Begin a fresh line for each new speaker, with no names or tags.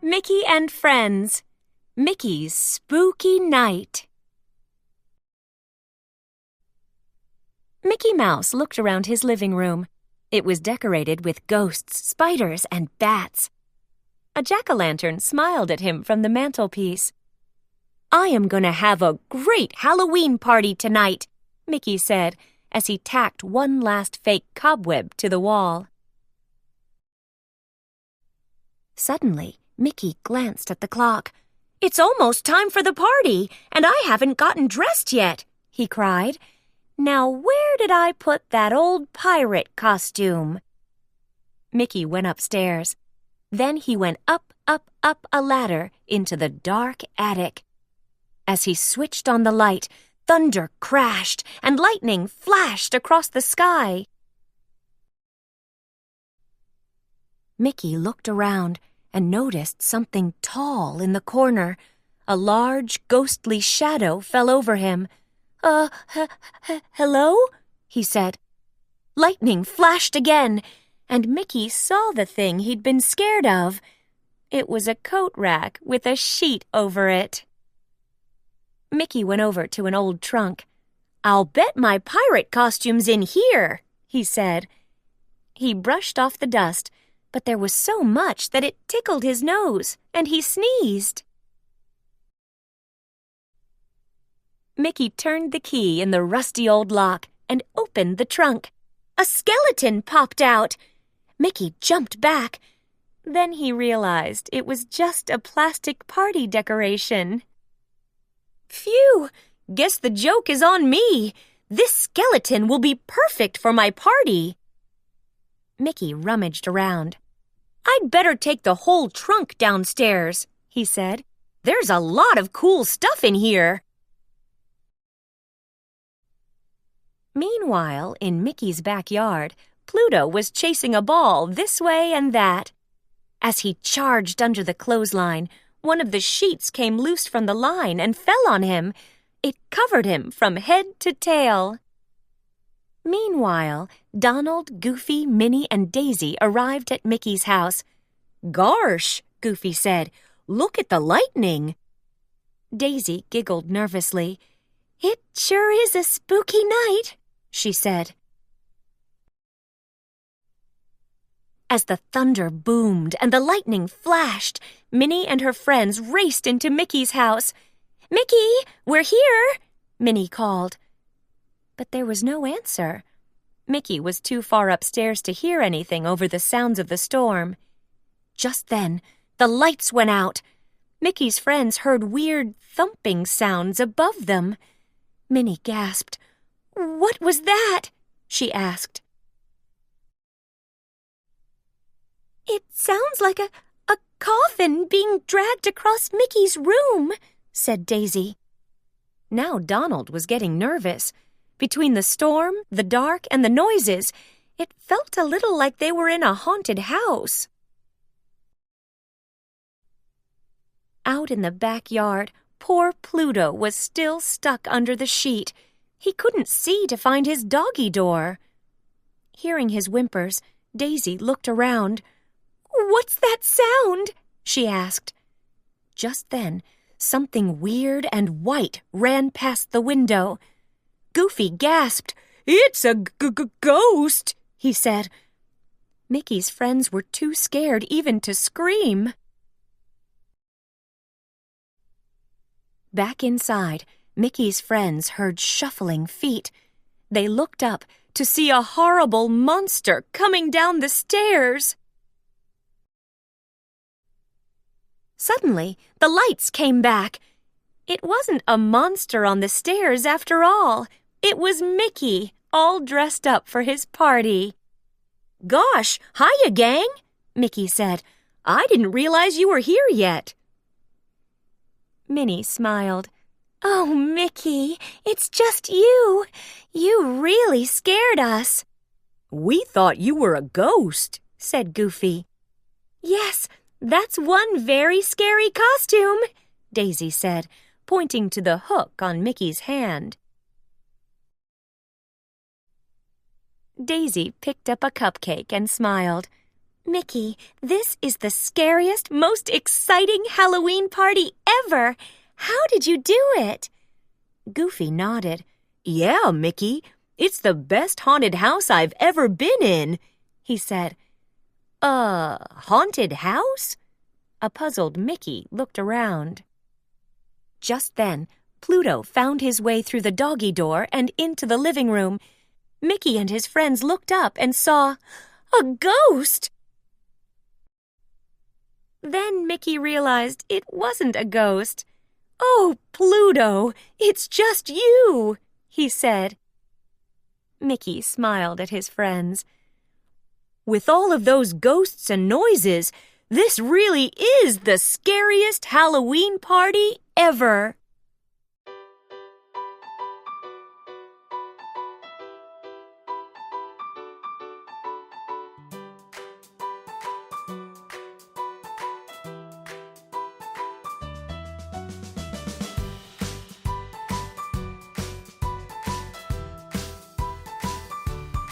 Mickey and Friends. Mickey's Spooky Night. Mickey Mouse looked around his living room. It was decorated with ghosts, spiders, and bats. A jack-o'-lantern smiled at him from the mantelpiece. "I am going to have a great Halloween party tonight," Mickey said as he tacked one last fake cobweb to the wall. Suddenly, Mickey glanced at the clock. "It's almost time for the party, and I haven't gotten dressed yet," he cried. "Now where did I put that old pirate costume?" Mickey went upstairs. Then he went up a ladder into the dark attic. As he switched on the light, thunder crashed and lightning flashed across the sky. Mickey looked around and noticed something tall in the corner. A large, ghostly shadow fell over him. Hello?" he said. Lightning flashed again, and Mickey saw the thing he'd been scared of. It was a coat rack with a sheet over it. Mickey went over to an old trunk. "I'll bet my pirate costume's in here," he said. He brushed off the dust, but there was so much that it tickled his nose, and he sneezed. Mickey turned the key in the rusty old lock and opened the trunk. A skeleton popped out. Mickey jumped back. Then he realized it was just a plastic party decoration. "Phew! Guess the joke is on me. This skeleton will be perfect for my party." Mickey rummaged around. "I'd better take the whole trunk downstairs," he said. "There's a lot of cool stuff in here." Meanwhile, in Mickey's backyard, Pluto was chasing a ball this way and that. As he charged under the clothesline, one of the sheets came loose from the line and fell on him. It covered him from head to tail. Meanwhile, Donald, Goofy, Minnie, and Daisy arrived at Mickey's house. "Gosh," Goofy said, "look at the lightning." Daisy giggled nervously. "It sure is a spooky night," she said. As the thunder boomed and the lightning flashed, Minnie and her friends raced into Mickey's house. "Mickey, we're here," Minnie called. But there was no answer. Mickey was too far upstairs to hear anything over the sounds of the storm. Just then, the lights went out. Mickey's friends heard weird thumping sounds above them. Minnie gasped. "What was that?" she asked. "It sounds like a coffin being dragged across Mickey's room," said Daisy. Now Donald was getting nervous. Between the storm, the dark, and the noises, it felt a little like they were in a haunted house. Out in the backyard, poor Pluto was still stuck under the sheet. He couldn't see to find his doggy door. Hearing his whimpers, Daisy looked around. "What's that sound?" she asked. Just then, something weird and white ran past the window. Goofy gasped. "It's a ghost," he said. Mickey's friends were too scared even to scream. Back inside, Mickey's friends heard shuffling feet. They looked up to see a horrible monster coming down the stairs. Suddenly, the lights came back. It wasn't a monster on the stairs after all. It was Mickey, all dressed up for his party. "Gosh, hiya, gang," Mickey said. "I didn't realize you were here yet." Minnie smiled. "Oh, Mickey, it's just you. You really scared us." "We thought you were a ghost," said Goofy. "Yes, that's one very scary costume," Daisy said, pointing to the hook on Mickey's hand. Daisy picked up a cupcake and smiled. Mickey, this is the scariest, most exciting Halloween party ever. How did you do it? Goofy nodded. Yeah, Mickey, it's the best haunted house I've ever been in, he said. Haunted house? A puzzled Mickey looked around. Just then, Pluto found his way through the doggy door and into the living room. Mickey and his friends looked up and saw a ghost. Then Mickey realized it wasn't a ghost. Oh, Pluto, it's just you, he said. Mickey smiled at his friends. With all of those ghosts and noises, this really is the scariest Halloween party ever.